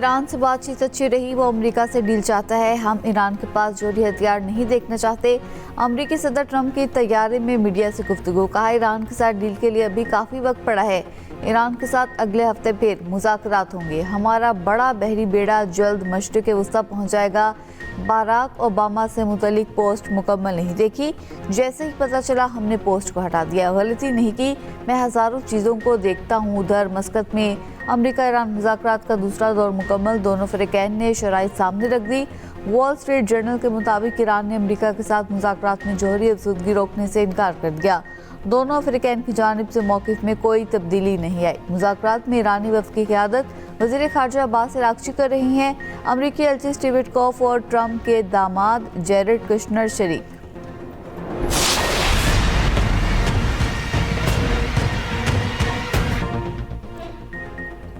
Iran से बातचीत अच्छी रही, वो अमेरिका से डील चाहता है। हम ईरान के पास जोहरी हथियार नहीं देखना चाहते। अमेरिकी सदर ट्रंप की तैयारी में मीडिया से गुफ्तगू। कहा, ईरान के साथ डील के लिए अभी काफ़ी वक्त पड़ा है। ईरान के साथ अगले हफ्ते फिर मुज़ाकरात होंगे। हमारा बड़ा बहरी बेड़ा जल्द मशरिक़ वस्ता पहुँच जाएगा। बाराक ओबामा से मुतलिक पोस्ट मुकम्मल नहीं देखी, जैसे ही पता चला हमने पोस्ट को हटा दिया। गलती नहीं की, मैं हज़ारों चीज़ों को देखता हूँ। उधर मस्कत में अमेरिका ईरान मुज़ाकरात का दूसरा दौर मुकम्मल, दोनों फ़रीक़ैन ने शराइत सामने रख दी। वॉल स्ट्रीट जर्नल के मुताबिक ईरान ने अमेरिका के साथ मुज़ाकरात में जौहरी अफसुदगी रोकने से इनकार कर दिया। दोनों फ़रीक़ैन की जानिब से मौक़िफ़ में कोई तब्दीली नहीं आई। मुज़ाकरात में ईरानी वफ़द की क़यादत वज़ीर ख़ारजा अब्बास अराग़ची कर रही हैं। अमरीकी एलची स्टीव विटकॉफ़ और ट्रंप के दामाद जेरेड कुशनर शरीक।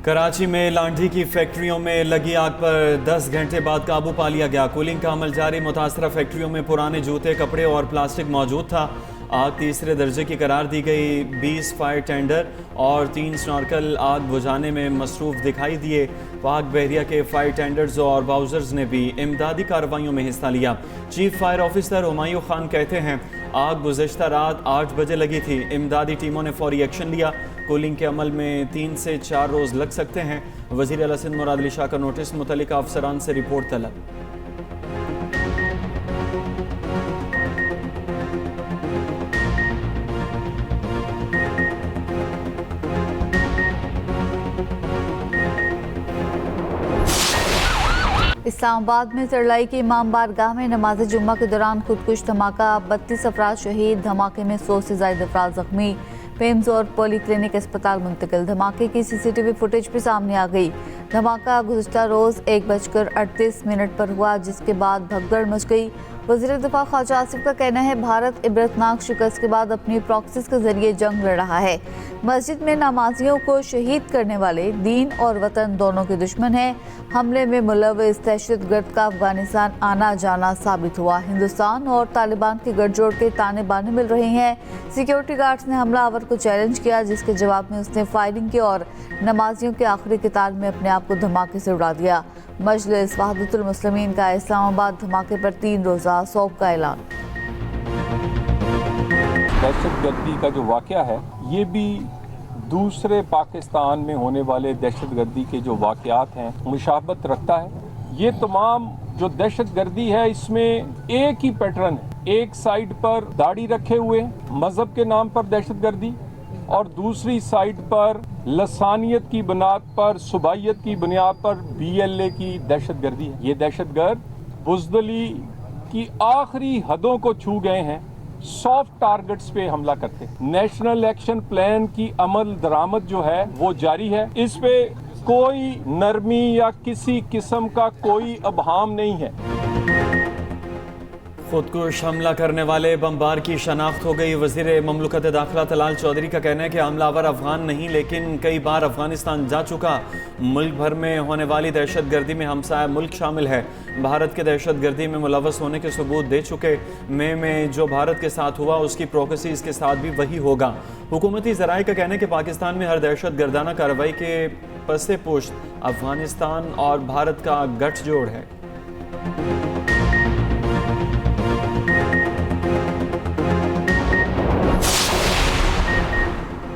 कराची में लांडी की फैक्ट्रियों में लगी आग पर 10 घंटे बाद काबू पा लिया गया। कूलिंग का अमल जारी। मुतासरा फैक्ट्रियों में पुराने जूते, कपड़े और प्लास्टिक मौजूद था। आग तीसरे दर्जे की करार दी गई। 20 फायर टेंडर और 3 स्नॉर्कल आग बुझाने में मसरूफ दिखाई दिए। पाक बहरिया के फायर टेंडर्स और बाउजर्स ने भी इमदादी कार्रवाइयों में हिस्सा लिया। Chief fire officer Humayun Khan कहते हैं, आग गुज़श्ता रात 8 बजे लगी थी। इमदादी टीमों ने फौरी एक्शन लिया। कूलिंग के अमल में 3 से 4 रोज़ लग सकते हैं। वज़ीर आला सिंध मुराद अली शाह का नोटिस, मुतल्लिका अफसरान से रिपोर्ट तलब। इस्लामाबाद में सरलाई की इमाम बारगाह में नमाज जुम्मा के दौरान खुदकुश धमाका, 32 अफराद शहीद। धमाके में 100 से ज़ायद अफराद जख्मी। पेम्स और पॉली क्लिनिक अस्पताल मुंतकिल। धमाके की CCTV फुटेज भी सामने आ गई। धमाका गुज़श्ता रोज़ 1:38 पर हुआ, जिसके बाद भगदड़ मच गई। वज़ीर दिफा ख्वाजा आसिफ का कहना है, भारत इबरतनाक शिकस्त के बाद अपनी प्रॉक्सिस के जरिए जंग लड़ रहा है। मस्जिद में नमाजियों को शहीद करने वाले दीन और वतन दोनों के दुश्मन हैं। हमले में मुलव्वस दहशतगर्द का अफगानिस्तान आना जाना साबित हुआ। हिंदुस्तान और तालिबान के गठजोड़ के ताने बाने मिल रहे हैं। सिक्योरिटी गार्ड्स ने हमलावर को चैलेंज किया, जिसके जवाब में उसने फायरिंग की और नमाजियों के आखिरी कतार में अपने आप को धमाके से उड़ा दिया। मजलिस वहदतुल मुस्लिमीन का इस्लामाबाद धमाके पर 3 रोज़ा सौंप का ऐलान। दहशतगर्दी का जो वाक़या है, ये भी दूसरे पाकिस्तान में होने वाले दहशतगर्दी के जो वाक़यात हैं मुशाबत रखता है। ये तमाम जो दहशतगर्दी है, इसमें एक ही पैटर्न है। एक साइड पर दाढ़ी रखे हुए मजहब के नाम पर दहशतगर्दी, और दूसरी साइड पर लसानियत की बुनियाद पर, सुबाइयत की बुनियाद पर BLA की दहशतगर्दी है। ये दहशतगर्द बुज़दली की आखिरी हदों को छू गए हैं। सॉफ्ट टारगेट्स पे हमला करते हैं। नेशनल एक्शन प्लान की अमल दरामद जो है वो जारी है। इस पे कोई नरमी या किसी किस्म का कोई अबहाम नहीं है। खुदकुश हमला करने वाले बमबार की शनाख्त हो गई। वज़ीर ममलकत दाखिला तलाल चौधरी का कहना है कि हमलावर अफगान नहीं, लेकिन कई बार अफगानिस्तान जा चुका। मुल्क भर में होने वाली दहशतगर्दी में हमसाया मुल्क शामिल है। भारत के दहशतगर्दी में मुलव्वस होने के सबूत दे चुके। मई में जो भारत के साथ हुआ, उसकी प्रोक्सी इसके साथ भी वही होगा। हुकूमती ज़राए का कहना है कि पाकिस्तान में हर दहशत गर्दाना कार्रवाई के पसे पुश्त अफगानिस्तान और भारत का गठजोड़ है।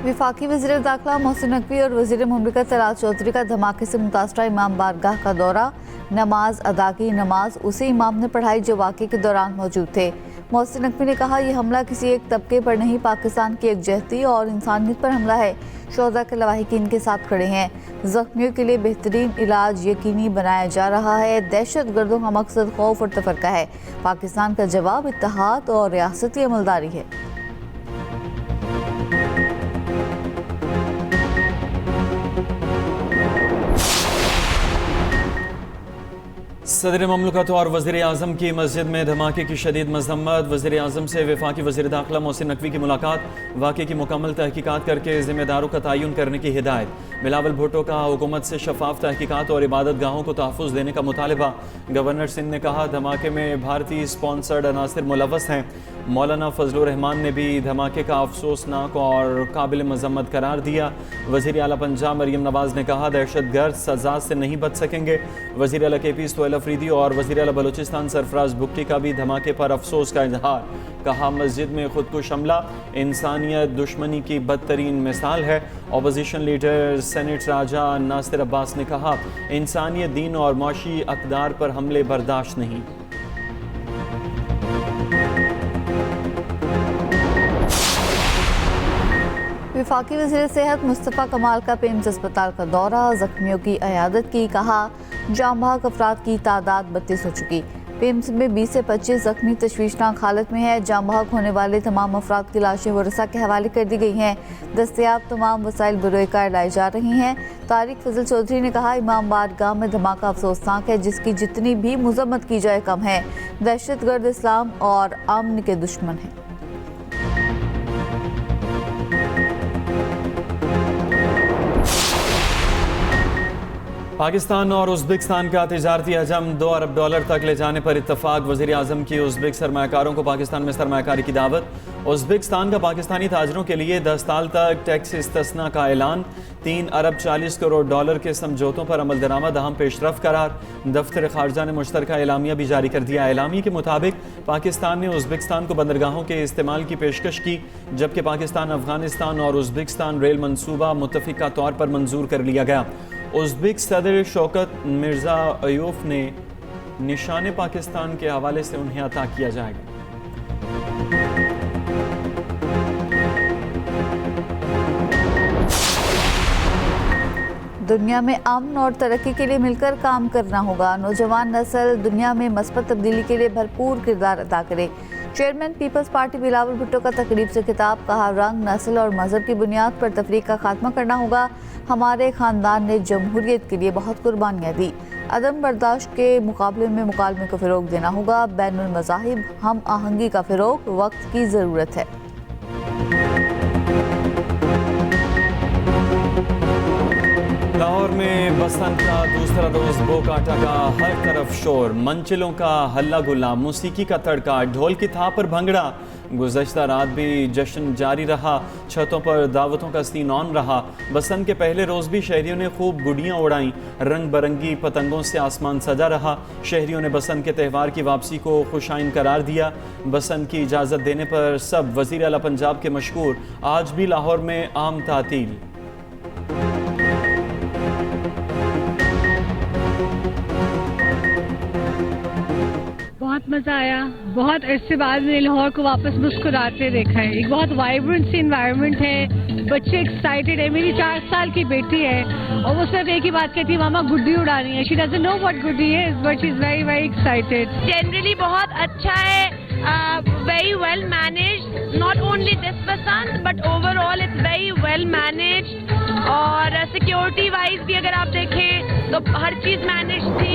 वफाकी वज़ीर दाखिला मोहसिन नकवी और वज़ीर ममलकत तलाल चौधरी का धमाके से मुतासरा इमाम बारगाह का दौरा। नमाज अदा की। नमाज उसी इमाम ने पढ़ाई जो वाक़े के दौरान मौजूद थे। मोहसिन नकवी ने कहा, यह हमला किसी एक तबके पर नहीं, पाकिस्तान की एकजहती और इंसानियत पर हमला है। शोहदा के लवाहिकीन के साथ खड़े हैं। जख्मियों के लिए बेहतरीन इलाज यकीनी बनाया जा रहा है। दहशत गर्दों का मकसद खौफ और तफरका है। पाकिस्तान का जवाब इत्तेहाद और रियासती अमलदारी है। सदर ममलकत और वज़ीर आज़म की मस्जिद में धमाके की शदीद मज़म्मत। वज़ीर आज़म से वफाकी वज़ीर दाखिला मोहसिन नकवी की मुलाकात, वाक़े की मुकम्मल तहकीकात करके ज़िम्मेदारों का तयन करने की हिदायत। बिलावल भुट्टो का हुकूमत से शफाफ तहकीकात और इबादत गाहों को तहफ़्फ़ुज़ देने का मुतालबा। गवर्नर सिंध ने कहा धमाके में भारतीय स्पॉन्सर्ड अनासिर मुलव्वस हैं। मौलाना फजलुर रहमान ने भी धमाके का अफसोसनाक और काबिल मजम्मत करार दिया। वज़ीर आला पंजाब मरीम नवाज़ ने कहा दहशतगर्द सज़ा से नहीं बच सकेंगे। वज़ीर आला KP सोहेल अफरीदी और वज़ीर आला बलूचिस्तान सरफराज भुट्टी का भी धमाके पर अफसोस का इजहार। कहा मस्जिद में खुदकुश हमला इंसानियत दुश्मनी की बदतरीन मिसाल है। अपोजिशन लीडर सेनेट राजा नासिर अब्बास ने कहा इंसानियत दीन और माशी अक़दार पर हमले बर्दाश्त नहीं। वफाकी वज़ीर सेहत मुस्तफ़ा कमाल का पेम्स अस्पताल का दौरा, जख्मियों की अयादत की। कहा जाम बहक अफराद की तादाद 32 हो चुकी। पेम्स में 20 से 25 जख्मी तशवीशनाक हालत में है। जाम बहक होने वाले तमाम अफराद की लाशें वरसा के हवाले कर दी गई हैं। दस्तयाब तमाम वसाइल बरोकार लाई जा रही हैं। तारिक फजल चौधरी ने कहा इमाम बारगाह में धमाका अफसोसनाक है, जिसकी जितनी भी मजम्मत की जाए कम है। दहशतगर्द इस्लाम और अमन के दुश्मन हैं। पाकिस्तान और उज़्बेकिस्तान का तिजारती हजम $2 अरब तक ले जाने पर इत्तफाक। वज़ीर आज़म की उज़्बेक सरमाकारों को पाकिस्तान में सरमाकारी की दावत। उज़्बेकिस्तान का पाकिस्तानी ताजरों के लिए 10 साल तक टैक्स इस्तिस्ना का ऐलान। $3 अरब 40 करोड़ के समझौतों पर अमल दरामद अहम पेशरफ करार। दफ्तर खारजा ने मुश्तरका एलामिया भी जारी कर दिया। एलामिया के मुताबिक पाकिस्तान ने उज़्बेकिस्तान को बंदरगाहों के इस्तेमाल की पेशकश की, जबकि पाकिस्तान अफगानिस्तान और उज़्बेकिस्तान रेल मनसूबा मुत्तफ़िका तौर पर मंजूर कर लिया गया। उज़्बेक सदर शौकत मिर्ज़ा अयूफ ने निशाने पाकिस्तान के हवाले से उन्हें अता किया जाएगा। दुनिया में अमन और तरक्की के लिए मिलकर काम करना होगा। नौजवान नस्ल दुनिया में मस्बत तब्दीली के लिए भरपूर किरदार अदा करे। Chairman People's Party Bilawal Bhutto का तकरीब से खिताब। कहा रंग, नस्ल और मजहब की बुनियाद पर तफरीक का खात्मा करना होगा। हमारे ख़ानदान ने जमहूरियत के लिए बहुत कुर्बानियाँ दी। अदम बर्दाश्त के मुकाबले में मुकालमे को फ़रोग देना होगा। बैनुल मज़ाहिब हम आहंगी का फ़रोग वक्त की ज़रूरत है। लाहौर में बसंत का दूसरा रोज बोकाटा का हर तरफ शोर, मंजिलों का हल्ला गुल्ला, मौसीकी का तड़का, ढोल की थाप पर भंगड़ा। गुज़श्ता रात भी जश्न जारी रहा, छतों पर दावतों का सीन ऑन रहा। बसंत के पहले रोज़ भी शहरियों ने खूब गुडियाँ उड़ाईं, रंग बरंगी पतंगों से आसमान सजा रहा। शहरियों ने बसंत के त्यौहार की वापसी को खुशाइन करार दिया। बसंत की इजाज़त देने पर सब वज़ीर आला पंजाब के मशहूर, आज भी लाहौर में आम तातील। बहुत मज़ा आया। बहुत अरसे बाद मैंने लाहौर को वापस मुस्कुराते देखा है। एक बहुत वाइब्रेंट सी इन्वायरमेंट है, बच्चे एक्साइटेड है। मेरी 4 साल की बेटी है और वो सिर्फ एक ही बात कहती है, मामा गुड्डी उड़ानी है। She doesn't know what Guddi is but she is very very excited. Generally बहुत अच्छा है, very well managed, not only this Basant but overall it's very well managed. और सिक्योरिटी वाइज भी अगर आप देखें तो हर चीज़ मैनेज थी।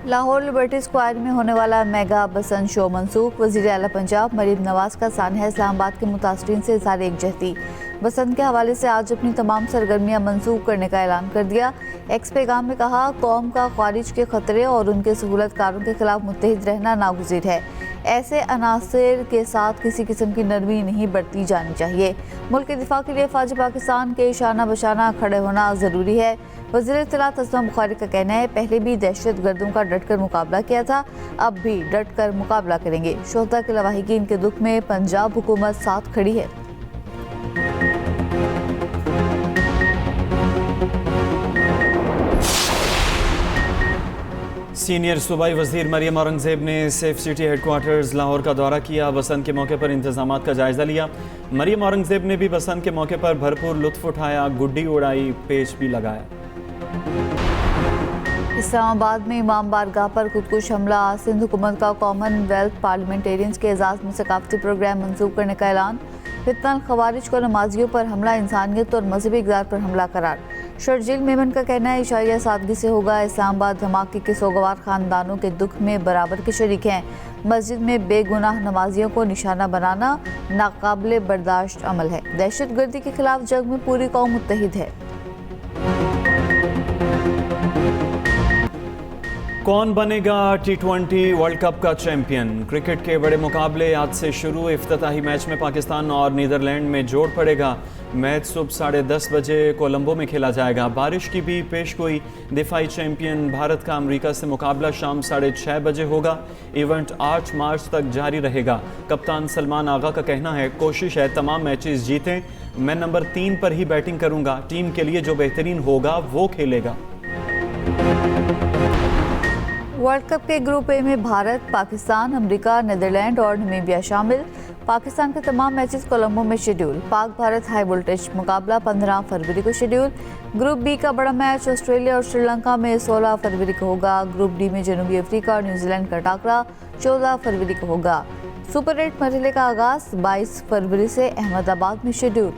लाहौर लिबर्टी स्क्वायर में होने वाला मेगा बसंत शो मनसूख। वज़ीर आला पंजाब मरीम नवाज़ का सानिया इस्लामाबाद के मुतासरीन से इज़हार एकजहती। बसंत के हवाले से आज अपनी तमाम सरगर्मियाँ मनसूख करने का ऐलान कर दिया। एक्स पैगाम में कहा कौम का ख़ारिज के ख़तरे और उनके सहूलतकारों के खिलाफ मुत्तहिद रहना नागुज़ीर है। ऐसे अनासर के साथ किसी किस्म की नरमी नहीं बरती जानी चाहिए। मुल्क के दिफा के लिए फ़ौज पाकिस्तान के शाना बशाना खड़े होना ज़रूरी है। वज़ीर इत्तलात असमा बुखारी का कहना है पहले भी दहशत गर्दों का डट कर मुकाबला किया था, अब भी डट कर मुकाबला करेंगे। शोहदा के लवाहिकीन के दुख में पंजाब हुकूमत साथ खड़ी है। सीनियर सूबाई वज़ीर मरियम औरंगज़ेब ने सेफ सिटी हेडक्वार्टर्स लाहौर का दौरा किया। बसंत के मौके पर इंतजामात का जायज़ा लिया। मरियम औरंगज़ेब ने भी बसंत के मौके पर भरपूर लुत्फ़ उठाया, गुड्डी उड़ाई, पेच भी लगाया। इस्लामाबाद में इमाम बारगाह पर खुदकुश हमला। सिंध हुकूमत का कॉमनवेल्थ पार्लियामेंटेरियंस के एजाज़ में सकाफती प्रोग्राम मंसूख करने का ऐलान। फितनल खवारिज को नमाजियों पर हमला इंसानियत और मजहबी इक़दार पर हमला करार। शर्जील मेमन का कहना है इशाइया सादगी से होगा। इस्लामाबाद धमाके के सोगवार खानदानों के दुख में बराबर के शरीक हैं। मस्जिद में बेगुनाह नमाजियों को निशाना बनाना नाकाबिले बर्दाश्त अमल है। दहशतगर्दी के खिलाफ जंग में पूरी कौम मुत्तहिद है। कौन बनेगा T20 वर्ल्ड कप का चैंपियन? क्रिकेट के बड़े मुकाबले आज से शुरू। इफ्तिताही मैच में पाकिस्तान और नीदरलैंड में जोड़ पड़ेगा। मैच सुबह 10:30 बजे कोलंबो में खेला जाएगा। बारिश की भी पेशगोई। दिफाई चैंपियन भारत का अमेरिका से मुकाबला शाम 6:30 बजे होगा। इवेंट 8 मार्च तक जारी रहेगा। कप्तान सलमान आगा का कहना है कोशिश है तमाम मैचेस जीतें। मैं नंबर 3 पर ही बैटिंग करूंगा। टीम के लिए जो बेहतरीन होगा वो खेलेगा। वर्ल्ड कप के ग्रुप ए में भारत, पाकिस्तान, अमेरिका, नीदरलैंड और नामीबिया शामिल। पाकिस्तान के तमाम मैचेस कोलंबो में schedule. Pak Bharat high voltage मुकाबला 15 फरवरी को शेड्यूल। ग्रुप बी का बड़ा मैच ऑस्ट्रेलिया और श्रीलंका में 16 फरवरी को होगा। ग्रुप डी में जनूबी अफ्रीका और न्यूजीलैंड का टाकरा 14 फरवरी को होगा। सुपर 8 मरहले का आगाज 22 फरवरी से अहमदाबाद में शेड्यूल।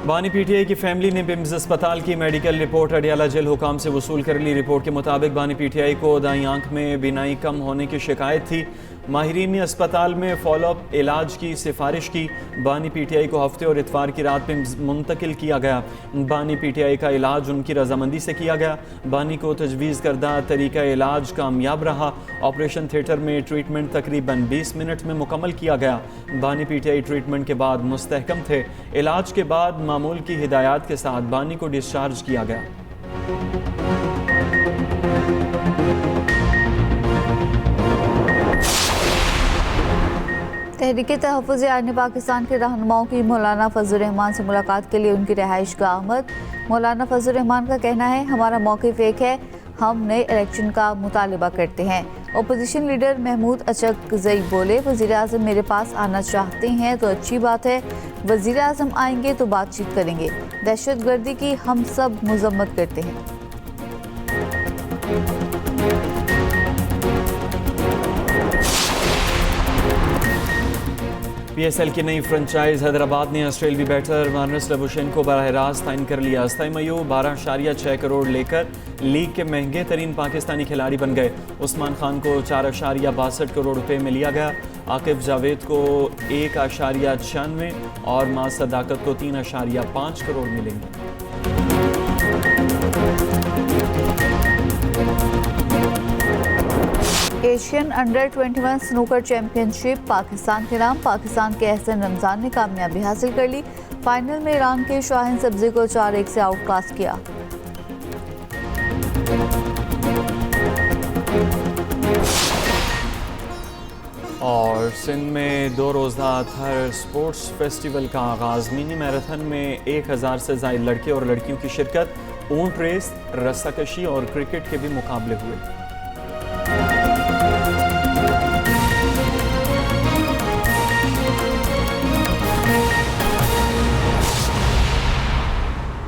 बानी पीटीआई की फैमिली ने बिम्स अस्पताल की मेडिकल रिपोर्ट अडियाला जेल हुकाम से वसूल कर ली। रिपोर्ट के मुताबिक बानी पीटीआई को दाईं आंख में बिनाई कम होने की शिकायत थी। माहिरीन ने अस्पताल में फॉलोअप इलाज की सिफारिश की। बानी पीटीआई को हफ्ते और इतवार की रात में मुंतकिल किया गया। बानी पीटीआई का इलाज उनकी रजामंदी से किया गया। बानी को तजवीज़ करदा तरीका इलाज कामयाब रहा। ऑपरेशन थिएटर में ट्रीटमेंट तकरीबन 20 मिनट में मुकम्मल किया गया। बानी पीटीआई ट्रीटमेंट के बाद मुस्तहकम थे। इलाज के बाद मामूल की हिदायत के साथ बानी को डिस्चार्ज किया गया। तहरीके तहफ़्फ़ुज़ आईन पाकिस्तान के रहनुमाओं की मौलाना फजल रहमान से मुलाकात के लिए उनकी रिहाइश का आमद। मौलाना फजल रहमान का कहना है हमारा मौक़िफ़ एक है, हम नए इलेक्शन का मुतालिबा करते हैं। अपोजिशन लीडर महमूद अचकज़ई बोले वज़ीर आज़म मेरे पास आना चाहते हैं तो अच्छी बात है, वज़ीर आज़म आएंगे तो बातचीत करेंगे। दहशतगर्दी की हम सब मज़म्मत करते हैं। PSL की नई फ्रेंचाइज हैदराबाद ने ऑस्ट्रेलियावी बैटर मार्नस लबुशेन को बराह रास्त साइन कर लिया। अस्थाई मयूब 12.6 करोड़ लेकर लीग के महंगे तरीन पाकिस्तानी खिलाड़ी बन गए। उस्मान खान को 4.62 करोड़ रुपए में लिया गया। आकिफ जावेद को 1.96 और मां सदाकत को 3.5 करोड़ मिलेंगे। Asian under 21 snooker championship Pakistan के नाम। पाकिस्तान के एहसन रमजान ने कामयाबी हासिल कर ली। फाइनल में ईरान के शाहीन सब्जी को 4-1 से आउटक्लास किया। और सिंध में 2 रोज़ा थर स्पोर्ट्स फेस्टिवल का आगाज़। मिनी मैराथन में 1000 से ज़ायद लड़के और लड़कियों की शिरकत। ऊंट रेस, रस्साकशी और क्रिकेट के भी मुकाबले हुए।